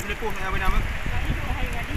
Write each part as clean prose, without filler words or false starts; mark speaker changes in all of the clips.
Speaker 1: melepuh nak apa nama?
Speaker 2: Hidup hari tadi.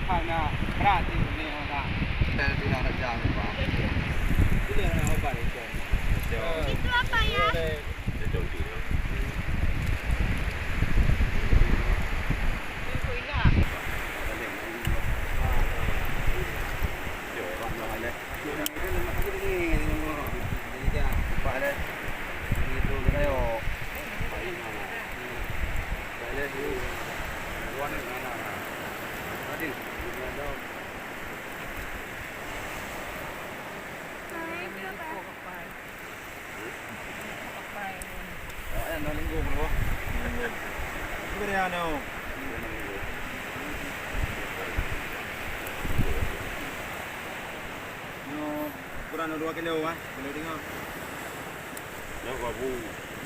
Speaker 1: Karena berarti ini orang. Kita tidak ada jalan pak. Itu yang apa itu?
Speaker 2: Itu apa ya?
Speaker 3: Kurang 2 kilo ah, kilo tengok.
Speaker 4: Nó gọi vu.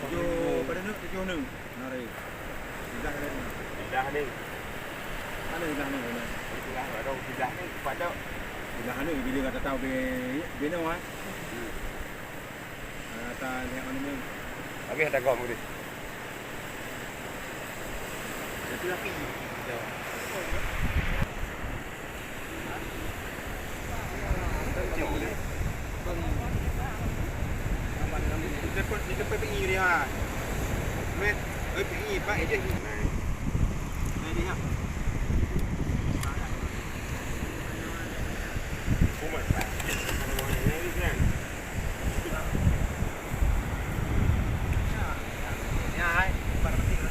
Speaker 3: Tujuh pada nak 71. Nari. Tidak ada.
Speaker 4: Tidak đi.
Speaker 3: Ada tidak ni.
Speaker 4: Tidak ở đâu? Tidak đi. Phải đâu?
Speaker 3: Tidak ni bila kata tahu be no ah. Kata lihat mana ni.
Speaker 4: Habis ada gom đi.
Speaker 3: Itu lagi. Di depan PI dia. Met, PI Pak ejen. Nah dia.
Speaker 4: Kuma Pak. Kalau yang ni kan.
Speaker 3: Ya, hai. Pada penting.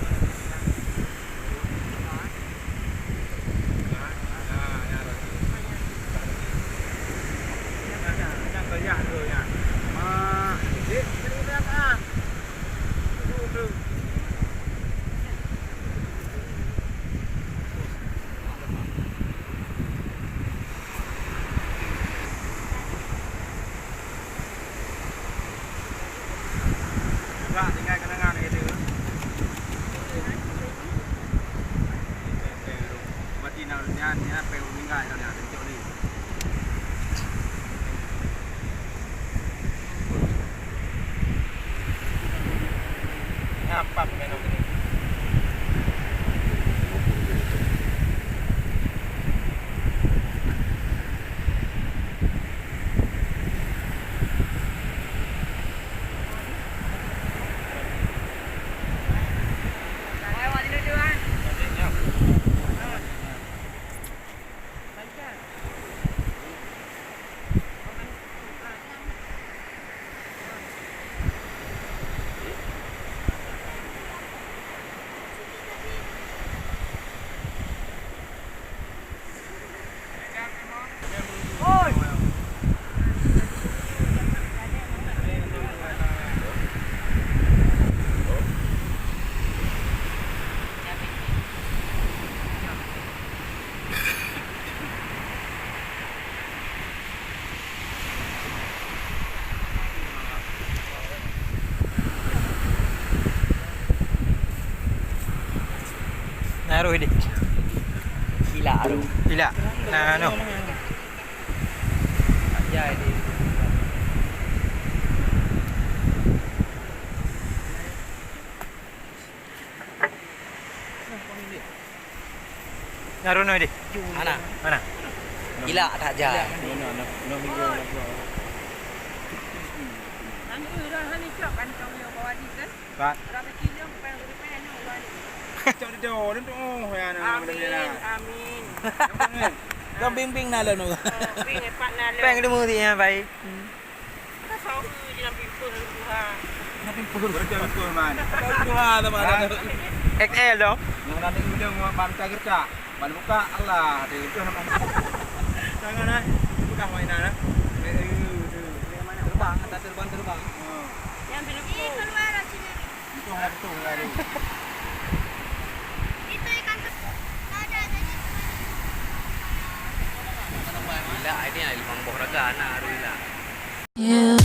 Speaker 3: Tak, tinggal kenangan gitu. Mati nào nha, pel meninggal dah dah tunjuk ni. Apa mengenai ini?
Speaker 1: Naruh dia. Gila tu. Gila. Nah, no. Aja dia. Naruh no dia. Mana? Mana? Gila tak aja.
Speaker 3: No minggu.
Speaker 2: Hani cok kan kau yang bawa di kan?
Speaker 3: Pak.
Speaker 2: Berapa kilo pengen beri no wali.
Speaker 3: Cok di do, dan tu ya na.
Speaker 2: Amin.
Speaker 1: Kau bing-bing na lo no.
Speaker 2: Bing pak na le.
Speaker 1: Peng dia mesti ya baik.
Speaker 2: Kita tahu je nak pipul Tuhan.
Speaker 3: Berjam tu man.
Speaker 1: Wah, teman. XL dong.
Speaker 3: Yang nanti video ban kerja, ban buka Allah di itu nama. Jangan ah, buka mainan ah.
Speaker 1: Terbang, atas terbang.
Speaker 2: Yang bilang keluar sini.
Speaker 3: Itu hari tu hari.
Speaker 2: Itu ikan ada jadi.
Speaker 1: Gila, ini memang bohraga anak Arula.
Speaker 5: You